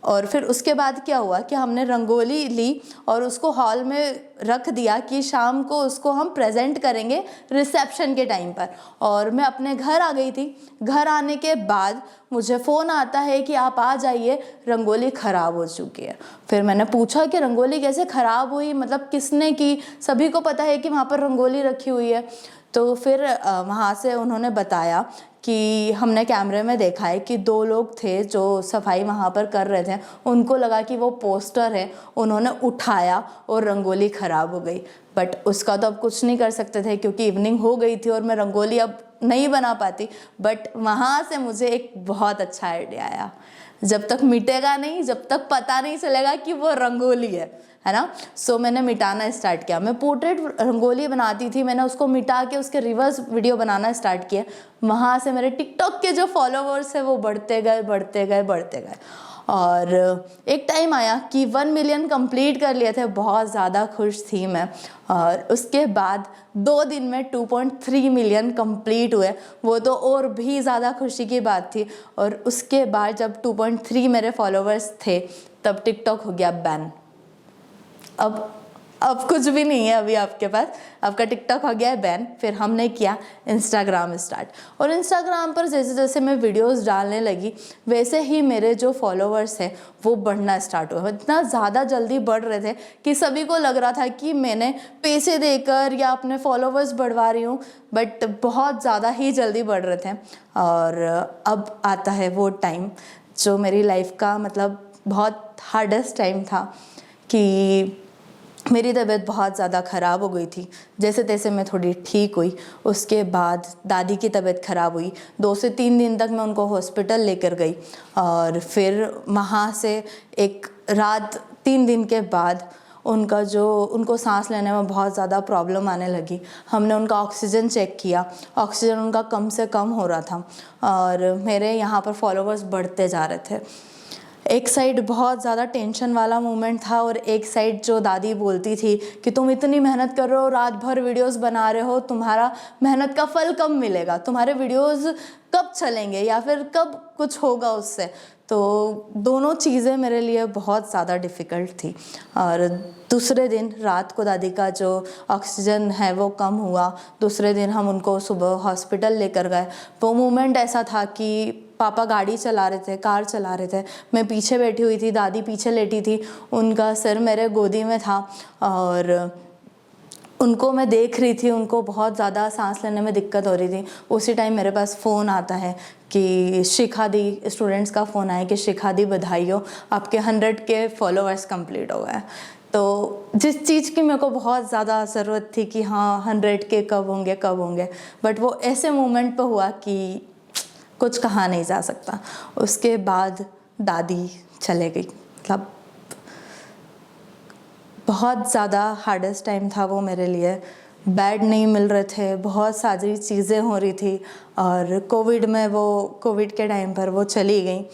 और फिर उसके बाद क्या हुआ कि हमने रंगोली ली और उसको हॉल में रख दिया कि शाम को उसको हम प्रेजेंट करेंगे रिसेप्शन के टाइम पर। और मैं अपने घर आ गई थी। घर आने के बाद मुझे फ़ोन आता है कि आप आ जाइए, रंगोली ख़राब हो चुकी है। फिर मैंने पूछा कि रंगोली कैसे ख़राब हुई, मतलब किसने की? सभी को पता है कि वहाँ पर रंगोली रखी हुई है। तो फिर वहाँ से उन्होंने बताया कि हमने कैमरे में देखा है कि 2 लोग थे जो सफाई वहाँ पर कर रहे थे, उनको लगा कि वो पोस्टर है, उन्होंने उठाया और रंगोली ख़राब हो गई। बट उसका तो अब कुछ नहीं कर सकते थे क्योंकि इवनिंग हो गई थी और मैं रंगोली अब नहीं बना पाती। बट वहाँ से मुझे एक बहुत अच्छा आइडिया आया, जब तक मिटेगा नहीं, जब तक पता नहीं चलेगा कि वो रंगोली है ना। सो मैंने मिटाना स्टार्ट किया। मैं पोर्ट्रेट रंगोली बनाती थी, मैंने उसको मिटा के उसके रिवर्स वीडियो बनाना स्टार्ट किया। वहाँ से मेरे टिकटॉक के जो फॉलोवर्स हैं वो बढ़ते गए बढ़ते गए बढ़ते गए। और एक टाइम आया कि 1 मिलियन कंप्लीट कर लिए थे, बहुत ज़्यादा खुश थी मैं। और उसके बाद 2 दिन में 2.3 मिलियन कंप्लीट हुए, वो तो और भी ज़्यादा खुशी की बात थी। और उसके बाद जब 2.3 मेरे फॉलोवर्स थे, तब टिकटॉक हो गया बैन। अब कुछ भी नहीं है अभी आपके पास, आपका टिकटॉक हो गया है बैन। फिर हमने किया इंस्टाग्राम स्टार्ट, और इंस्टाग्राम पर जैसे जैसे मैं वीडियोस डालने लगी, वैसे ही मेरे जो फॉलोवर्स हैं वो बढ़ना स्टार्ट हुआ। इतना ज़्यादा जल्दी बढ़ रहे थे कि सभी को लग रहा था कि मैंने पैसे देकर या अपने फॉलोवर्स बढ़वा रही हूँ, बट बहुत ज़्यादा ही जल्दी बढ़ रहे थे। और अब आता है वो टाइम जो मेरी लाइफ का मतलब बहुत हार्डेस्ट टाइम था, कि मेरी तबीयत बहुत ज़्यादा ख़राब हो गई थी। जैसे तैसे मैं थोड़ी ठीक हुई। उसके बाद दादी की तबीयत ख़राब हुई, 2 से 3 दिन तक मैं उनको हॉस्पिटल लेकर गई। और फिर वहाँ से एक रात 3 दिन के बाद उनको सांस लेने में बहुत ज़्यादा प्रॉब्लम आने लगी। हमने उनका ऑक्सीजन चेक किया, ऑक्सीजन उनका कम से कम हो रहा था। और मेरे यहाँ पर फॉलोवर्स बढ़ते जा रहे थे। एक साइड बहुत ज़्यादा टेंशन वाला मोमेंट था, और एक साइड जो दादी बोलती थी कि तुम इतनी मेहनत कर रहे हो, रात भर वीडियोस बना रहे हो, तुम्हारा मेहनत का फल कब मिलेगा, तुम्हारे वीडियोस कब चलेंगे या फिर कब कुछ होगा उससे। तो दोनों चीज़ें मेरे लिए बहुत ज़्यादा डिफ़िकल्ट थी। और दूसरे दिन रात को दादी का जो ऑक्सीजन है वो कम हुआ। दूसरे दिन हम उनको सुबह हॉस्पिटल लेकर गए। वो मोमेंट ऐसा था कि पापा गाड़ी चला रहे थे, कार चला रहे थे, मैं पीछे बैठी हुई थी, दादी पीछे लेटी थी, उनका सिर मेरे गोदी में था और उनको मैं देख रही थी। उनको बहुत ज़्यादा सांस लेने में दिक्कत हो रही थी। उसी टाइम मेरे पास फ़ोन आता है कि शिखा दी, स्टूडेंट्स का फ़ोन आया कि शिखा दी बधाई हो, आपके 100 के फॉलोअर्स कंप्लीट हो गए। तो जिस चीज़ की मेरे को बहुत ज़्यादा ज़रूरत थी कि हाँ 100 के कब होंगे, बट वो ऐसे मोमेंट पे हुआ कि कुछ कहा नहीं जा सकता। उसके बाद दादी चले गई, मतलब बहुत ज़्यादा हार्डेस्ट टाइम था वो मेरे लिए। बेड नहीं मिल रहे थे, बहुत सारी चीज़ें हो रही थी और कोविड के टाइम पर वो चली गई।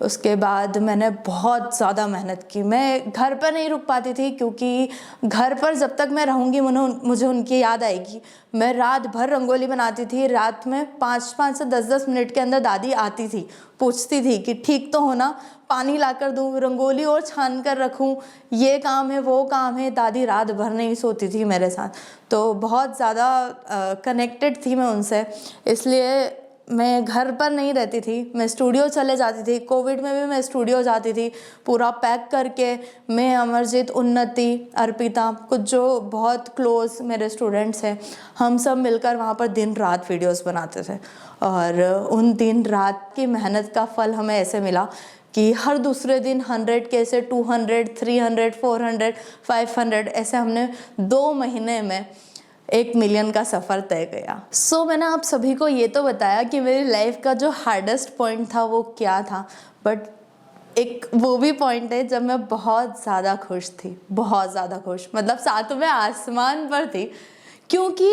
उसके बाद मैंने बहुत ज़्यादा मेहनत की। मैं घर पर नहीं रुक पाती थी क्योंकि घर पर जब तक मैं रहूँगी मुझे उनकी याद आएगी। मैं रात भर रंगोली बनाती थी। रात में 5-5 से 10-10 मिनट के अंदर दादी आती थी, पूछती थी कि ठीक तो हो ना, पानी लाकर दूँ, रंगोली और छान कर रखूँ, ये काम है वो काम है। दादी रात भर नहीं सोती थी मेरे साथ। तो बहुत ज़्यादा कनेक्टेड थी मैं उनसे, इसलिए मैं घर पर नहीं रहती थी, मैं स्टूडियो चले जाती थी। कोविड में भी मैं स्टूडियो जाती थी पूरा पैक करके। मैं, अमरजीत, उन्नति, अर्पिता, कुछ जो बहुत क्लोज मेरे स्टूडेंट्स हैं, हम सब मिलकर वहाँ पर दिन रात वीडियोस बनाते थे। और उन दिन रात की मेहनत का फल हमें ऐसे मिला कि हर दूसरे दिन 100 के से 200, 300, 400, 500 ऐसे हमने 2 महीने में 1 मिलियन का सफ़र तय किया। सो मैंने आप सभी को ये तो बताया कि मेरी लाइफ का जो हार्डेस्ट पॉइंट था वो क्या था, बट एक वो भी पॉइंट है जब मैं बहुत ज़्यादा खुश थी, बहुत ज़्यादा खुश, मतलब सातवें आसमान पर थी, क्योंकि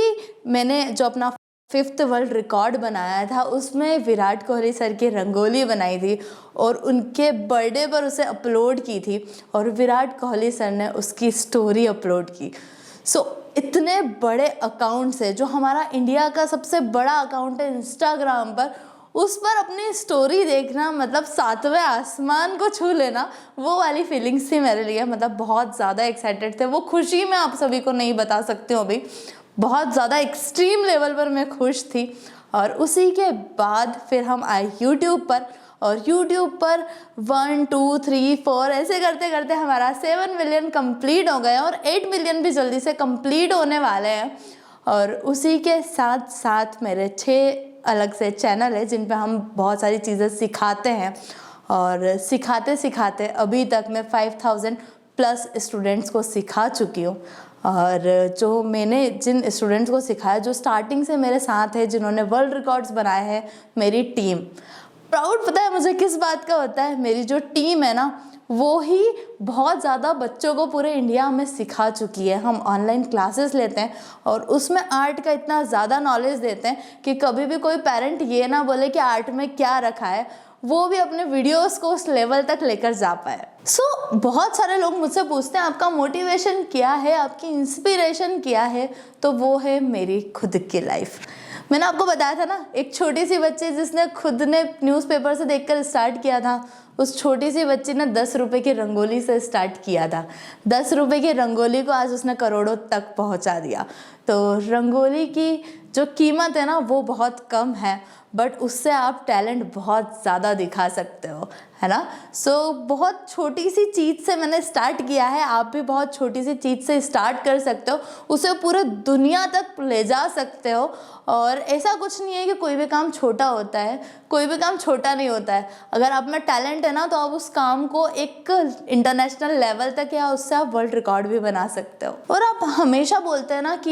मैंने जो अपना 5th वर्ल्ड रिकॉर्ड बनाया था उसमें विराट कोहली सर की रंगोली बनाई थी और उनके बर्थडे पर उसे अपलोड की थी और विराट कोहली सर ने उसकी स्टोरी अपलोड की। इतने बड़े अकाउंट से, जो हमारा इंडिया का सबसे बड़ा अकाउंट है इंस्टाग्राम पर, उस पर अपनी स्टोरी देखना मतलब सातवें आसमान को छू लेना, वो वाली फीलिंग्स थी मेरे लिए। मतलब बहुत ज़्यादा एक्साइटेड थे। वो खुशी मैं आप सभी को नहीं बता सकती हूँ अभी। बहुत ज़्यादा एक्सट्रीम लेवल पर मैं खुश थी। और उसी के बाद फिर हम आए यूट्यूब पर, और YouTube पर 1, 2, 3, 4 ऐसे करते करते हमारा 7 मिलियन कंप्लीट हो गया और 8 मिलियन भी जल्दी से कंप्लीट होने वाले हैं। और उसी के साथ साथ मेरे 6 अलग से चैनल है जिन पे हम बहुत सारी चीज़ें सिखाते हैं, और सिखाते सिखाते अभी तक मैं 5000 प्लस स्टूडेंट्स को सिखा चुकी हूँ। और जो मैंने जिन स्टूडेंट्स को सिखाया, जो स्टार्टिंग से मेरे साथ है, जिन्होंने वर्ल्ड रिकॉर्ड्स बनाए हैं, मेरी टीम, प्राउड पता है मुझे किस बात का होता है? मेरी जो टीम है ना, वो ही बहुत ज़्यादा बच्चों को पूरे इंडिया में सिखा चुकी है। हम ऑनलाइन क्लासेस लेते हैं और उसमें आर्ट का इतना ज़्यादा नॉलेज देते हैं कि कभी भी कोई पेरेंट ये ना बोले कि आर्ट में क्या रखा है, वो भी अपने वीडियोस को उस लेवल तक लेकर जा पाए। बहुत सारे लोग मुझसे पूछते हैं आपका मोटिवेशन क्या है, आपकी इंस्पिरेशन क्या है? तो वो है मेरी खुद की लाइफ। मैंने आपको बताया था ना, एक छोटी सी बच्ची जिसने खुद ने न्यूज़पेपर से देखकर स्टार्ट किया था, उस छोटी सी बच्ची ने 10 रुपए की रंगोली से स्टार्ट किया था। 10 रुपए की रंगोली को आज उसने करोड़ों तक पहुंचा दिया। तो रंगोली की जो कीमत है ना, वो बहुत कम है, बट उससे आप टैलेंट बहुत ज़्यादा दिखा सकते हो, है ना। बहुत छोटी सी चीज़ से मैंने स्टार्ट किया है, आप भी बहुत छोटी सी चीज़ से स्टार्ट कर सकते हो, उसे पूरे दुनिया तक ले जा सकते हो। और ऐसा कुछ नहीं है कि कोई भी काम छोटा होता है, कोई भी काम छोटा नहीं होता है। अगर आप में टैलेंट है ना, तो आप उस काम को एक इंटरनेशनल लेवल तक या उससे आप वर्ल्ड रिकॉर्ड भी बना सकते हो। और आप हमेशा बोलते हैं ना कि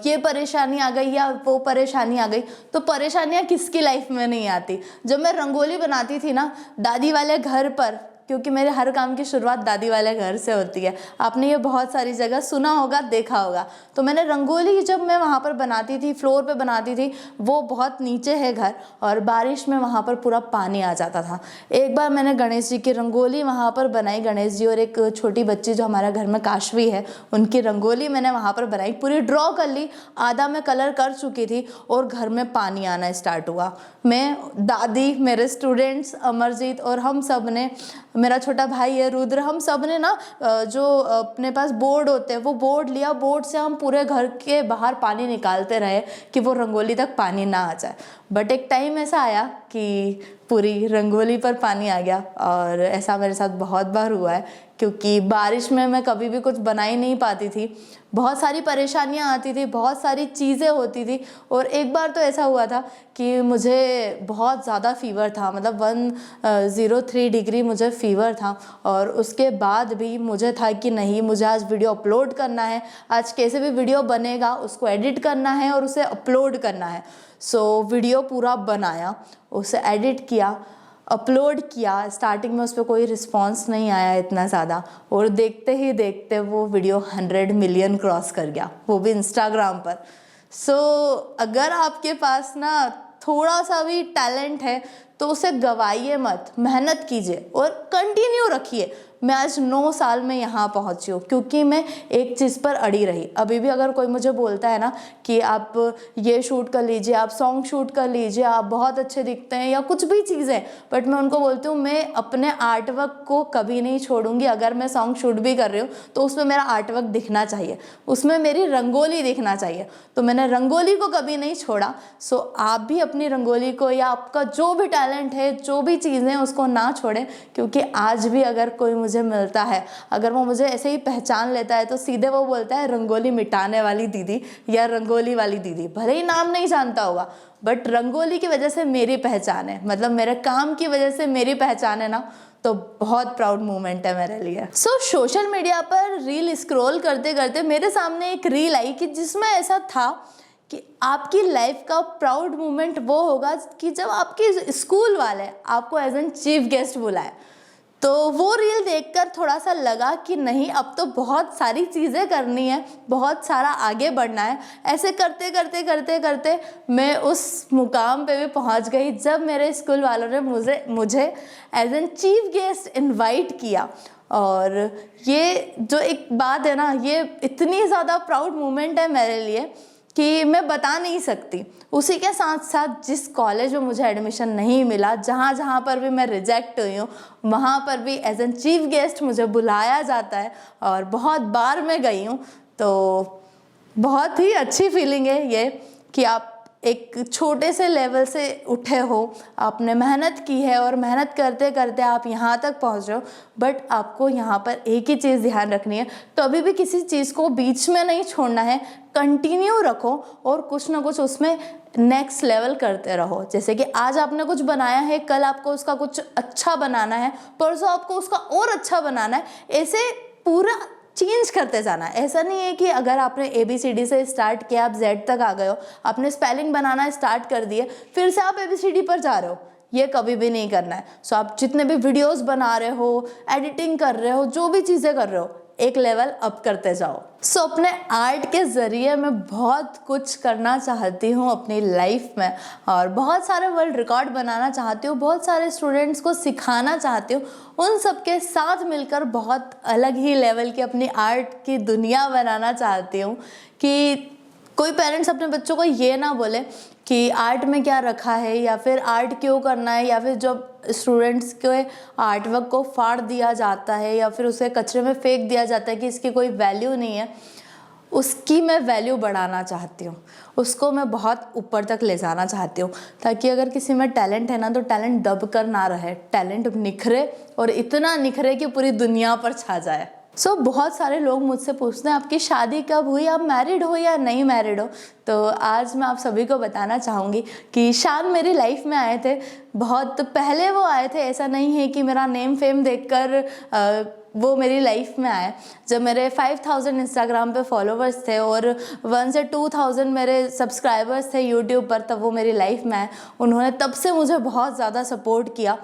ये परेशानी आ गई या वो परेशानी आ गई, तो परेशानियाँ किसकी लाइफ में नहीं आती। जब मैं रंगोली बनाती थी ना दादी वाले घर पर, क्योंकि मेरे हर काम की शुरुआत दादी वाले घर से होती है, आपने ये बहुत सारी जगह सुना होगा, देखा होगा। तो मैंने रंगोली जब मैं वहाँ पर बनाती थी, फ्लोर पे बनाती थी, वो बहुत नीचे है घर, और बारिश में वहाँ पर पूरा पानी आ जाता था। एक बार मैंने गणेश जी की रंगोली वहाँ पर बनाई, गणेश जी और एक छोटी बच्ची जो हमारे घर में काशवी है, उनकी रंगोली मैंने वहाँ पर बनाई, पूरी ड्रॉ कर ली, आधा मैं कलर कर चुकी थी, और घर में पानी आना स्टार्ट हुआ। मैं, दादी, मेरे स्टूडेंट्स अमरजीत और हम सब ने, मेरा छोटा भाई है रुद्र, हम सब ने ना जो अपने पास बोर्ड होते हैं वो बोर्ड लिया, बोर्ड से हम पूरे घर के बाहर पानी निकालते रहे कि वो रंगोली तक पानी ना आ जाए। बट एक टाइम ऐसा आया कि पूरी रंगोली पर पानी आ गया, और ऐसा मेरे साथ बहुत बार हुआ है, क्योंकि बारिश में मैं कभी भी कुछ बना ही नहीं पाती थी, बहुत सारी परेशानियां आती थी, बहुत सारी चीज़ें होती थी। और एक बार तो ऐसा हुआ था कि मुझे बहुत ज़्यादा फीवर था, मतलब 103 डिग्री मुझे फीवर था, और उसके बाद भी मुझे था कि नहीं, मुझे आज वीडियो अपलोड करना है, आज कैसे भी वीडियो बनेगा, उसको एडिट करना है और उसे अपलोड करना है। वीडियो पूरा बनाया, उसे एडिट किया, अपलोड किया, स्टार्टिंग में उस पर कोई रिस्पॉन्स नहीं आया इतना ज़्यादा, और देखते ही देखते वो वीडियो 100 मिलियन क्रॉस कर गया, वो भी इंस्टाग्राम पर। सो अगर आपके पास ना थोड़ा सा भी टैलेंट है तो उसे गवाइए मत, मेहनत कीजिए और कंटिन्यू रखिए। मैं आज 9 साल में यहाँ पहुँची हूँ क्योंकि मैं एक चीज़ पर अड़ी रही। अभी भी अगर कोई मुझे बोलता है ना कि आप ये शूट कर लीजिए, आप सॉन्ग शूट कर लीजिए, आप बहुत अच्छे दिखते हैं या कुछ भी चीज़ें, बट मैं उनको बोलती हूँ मैं अपने आर्टवर्क को कभी नहीं छोड़ूंगी। अगर मैं सॉन्ग शूट भी कर रही हूँ तो उसमें मेरा आर्टवर्क दिखना चाहिए, उसमें मेरी रंगोली दिखना चाहिए, तो मैंने रंगोली को कभी नहीं छोड़ा। सो आप भी अपनी रंगोली को या आपका जो भी टैलेंट है, जो भी चीज़ें, उसको ना छोड़ें, क्योंकि आज भी अगर कोई मुझे मिलता है, अगर वो मुझे ऐसे ही पहचान लेता है तो सीधे वो बोलता है रंगोली मिटाने वाली दीदी या रंगोली वाली दीदी। भले ही नाम नहीं जानता होगा, बट रंगोली की वजह से मेरी पहचान है, मतलब मेरे काम की वजह से मेरी पहचान है ना, तो बहुत प्राउड मोमेंट है मेरे लिए। सोशल मीडिया पर रील स्क्रॉल करते करते मेरे सामने एक रील आई कि जिसमें ऐसा था कि आपकी लाइफ का प्राउड मोमेंट वो होगा कि जब आपके स्कूल वाले आपको एज एन चीफ गेस्ट बुलाए। तो वो रील देखकर थोड़ा सा लगा कि नहीं, अब तो बहुत सारी चीज़ें करनी है, बहुत सारा आगे बढ़ना है। ऐसे करते करते करते करते मैं उस मुकाम पे भी पहुंच गई जब मेरे स्कूल वालों ने मुझे as an chief guest invite किया। और ये जो एक बात है ना, ये इतनी ज़्यादा प्राउड मोमेंट है मेरे लिए कि मैं बता नहीं सकती। उसी के साथ साथ जिस कॉलेज में मुझे एडमिशन नहीं मिला, जहाँ जहाँ पर भी मैं रिजेक्ट हुई हूँ, वहाँ पर भी एज एन चीफ गेस्ट मुझे बुलाया जाता है और बहुत बार मैं गई हूँ। तो बहुत ही अच्छी फीलिंग है ये कि आप एक छोटे से लेवल से उठे हो, आपने मेहनत की है और मेहनत करते करते आप यहाँ तक पहुँचे हो। बट आपको यहाँ पर एक ही चीज़ ध्यान रखनी है, कभी भी किसी चीज़ को बीच में नहीं छोड़ना है, कंटिन्यू रखो और कुछ ना कुछ उसमें नेक्स्ट लेवल करते रहो। जैसे कि आज आपने कुछ बनाया है, कल आपको उसका कुछ अच्छा बनाना है, परसों आपको उसका और अच्छा बनाना है, ऐसे पूरा चेंज करते जाना है। ऐसा नहीं है कि अगर आपने ABCD से स्टार्ट किया, आप Z तक आ गए हो, आपने स्पेलिंग बनाना स्टार्ट कर दिए, फिर से आप ABCD पर जा रहे हो, ये कभी भी नहीं करना है। सो आप जितने भी वीडियोस बना रहे हो, एडिटिंग कर रहे हो, जो भी चीज़ें कर रहे हो, एक लेवल अप करते जाओ। सो अपने आर्ट के ज़रिए मैं बहुत कुछ करना चाहती हूँ अपनी लाइफ में, और बहुत सारे वर्ल्ड रिकॉर्ड बनाना चाहती हूँ, बहुत सारे स्टूडेंट्स को सिखाना चाहती हूँ। उन सब के साथ मिलकर बहुत अलग ही लेवल की अपनी आर्ट की दुनिया बनाना चाहती हूँ कि कोई पेरेंट्स अपने बच्चों को ये ना बोले कि आर्ट में क्या रखा है, या फिर आर्ट क्यों करना है, या फिर जब स्टूडेंट्स के आर्टवर्क को फाड़ दिया जाता है या फिर उसे कचरे में फेंक दिया जाता है कि इसकी कोई वैल्यू नहीं है, उसकी मैं वैल्यू बढ़ाना चाहती हूँ, उसको मैं बहुत ऊपर तक ले जाना चाहती हूँ, ताकि अगर किसी में टैलेंट है ना तो टैलेंट दब कर ना रहे, टैलेंट निखरे और इतना निखरे कि पूरी दुनिया पर छा जाए। बहुत सारे लोग मुझसे पूछते हैं आपकी शादी कब हुई, आप मैरिड हो या नहीं मैरिड हो। तो आज मैं आप सभी को बताना चाहूँगी कि शान मेरी लाइफ में आए थे, बहुत पहले वो आए थे। ऐसा नहीं है कि मेरा नेम फेम देखकर वो मेरी लाइफ में आए। जब मेरे 5000 इंस्टाग्राम पे फॉलोवर्स थे और 1 से 2000 मेरे सब्सक्राइबर्स थे यूट्यूब पर, तब वो मेरी लाइफ में आए। उन्होंने तब से मुझे बहुत ज़्यादा सपोर्ट किया।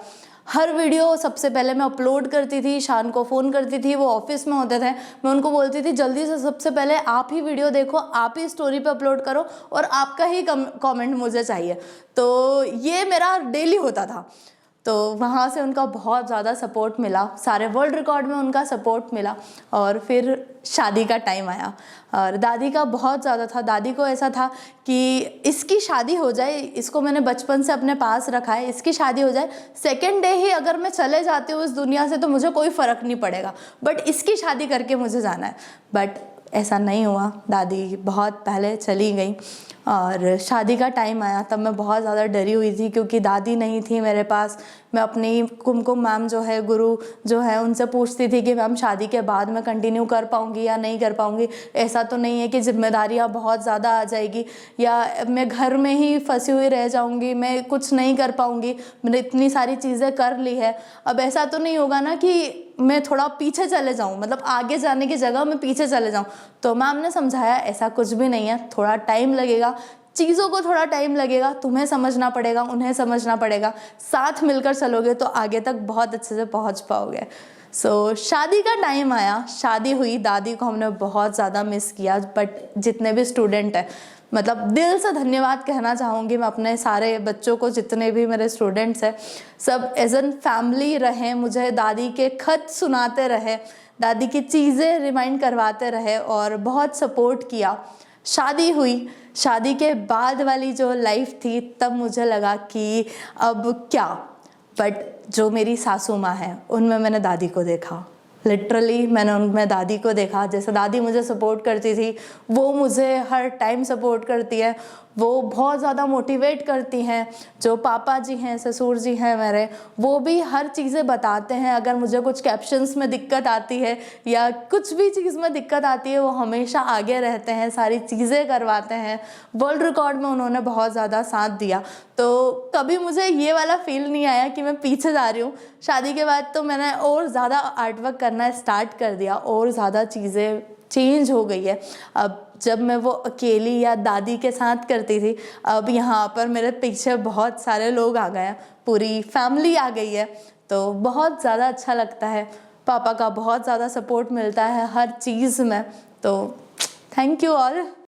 हर वीडियो सबसे पहले मैं अपलोड करती थी, शान को फ़ोन करती थी, वो ऑफिस में होते थे, मैं उनको बोलती थी जल्दी से सबसे पहले आप ही वीडियो देखो, आप ही स्टोरी पे अपलोड करो और आपका ही कमेंट मुझे चाहिए। तो ये मेरा डेली होता था। तो वहाँ से उनका बहुत ज़्यादा सपोर्ट मिला, सारे वर्ल्ड रिकॉर्ड में उनका सपोर्ट मिला। और फिर शादी का टाइम आया और दादी का बहुत ज़्यादा था। दादी को ऐसा था कि इसकी शादी हो जाए, इसको मैंने बचपन से अपने पास रखा है, इसकी शादी हो जाए, सेकेंड डे ही अगर मैं चले जाती हूँ इस दुनिया से तो मुझे कोई फ़र्क नहीं पड़ेगा, बट इसकी शादी करके मुझे जाना है। बट ऐसा नहीं हुआ, दादी बहुत पहले चली गई और शादी का टाइम आया तब मैं बहुत ज़्यादा डरी हुई थी, क्योंकि दादी नहीं थी मेरे पास। मैं अपनी कुमकुम मैम जो है, गुरु जो है, उनसे पूछती थी कि मैम शादी के बाद मैं कंटिन्यू कर पाऊँगी या नहीं कर पाऊँगी। ऐसा तो नहीं है कि जिम्मेदारियाँ बहुत ज़्यादा आ जाएगी या मैं घर में ही फंसी हुई रह जाऊँगी, मैं कुछ नहीं कर पाऊँगी, मैंने इतनी सारी चीज़ें कर ली है, अब ऐसा तो नहीं होगा ना कि मैं थोड़ा पीछे चले जाऊँ, मतलब आगे जाने की जगह मैं पीछे चले जाऊँ। तो मैम ने समझाया ऐसा कुछ भी नहीं है, थोड़ा टाइम लगेगा, चीज़ों को थोड़ा टाइम लगेगा, तुम्हें समझना पड़ेगा, उन्हें समझना पड़ेगा, साथ मिलकर चलोगे तो आगे तक बहुत अच्छे से पहुंच पाओगे। शादी का टाइम आया, शादी हुई, दादी को हमने बहुत ज़्यादा मिस किया, बट जितने भी स्टूडेंट हैं, मतलब दिल से धन्यवाद कहना चाहूँगी मैं अपने सारे बच्चों को, जितने भी मेरे स्टूडेंट्स हैं, सब एज एन फैमिली रहे, मुझे दादी के खत सुनाते रहे, दादी की चीज़ें रिमाइंड करवाते रहे और बहुत सपोर्ट किया। शादी हुई, शादी के बाद वाली जो लाइफ थी, तब मुझे लगा कि अब क्या, बट जो मेरी सासू माँ है उनमें मैंने दादी को देखा, लिटरली मैंने उनमें दादी को देखा। जैसे दादी मुझे सपोर्ट करती थी, वो मुझे हर टाइम सपोर्ट करती है, वो बहुत ज़्यादा मोटिवेट करती हैं। जो पापा जी हैं, ससुर जी हैं मेरे, वो भी हर चीज़ें बताते हैं। अगर मुझे कुछ कैप्शंस में दिक्कत आती है या कुछ भी चीज़ में दिक्कत आती है, वो हमेशा आगे रहते हैं, सारी चीज़ें करवाते हैं। वर्ल्ड रिकॉर्ड में उन्होंने बहुत ज़्यादा साथ दिया, तो कभी मुझे ये वाला फील नहीं आया कि मैं पीछे जा रही हूँ। शादी के बाद तो मैंने और ज़्यादा आर्ट वर्क करना स्टार्ट कर दिया और ज़्यादा चीज़ें चेंज हो गई है। अब जब मैं वो अकेली या दादी के साथ करती थी, अब यहाँ पर मेरे पीछे बहुत सारे लोग आ गए हैं, पूरी फैमिली आ गई है, तो बहुत ज़्यादा अच्छा लगता है। पापा का बहुत ज़्यादा सपोर्ट मिलता है हर चीज़ में, तो थैंक यू ऑल।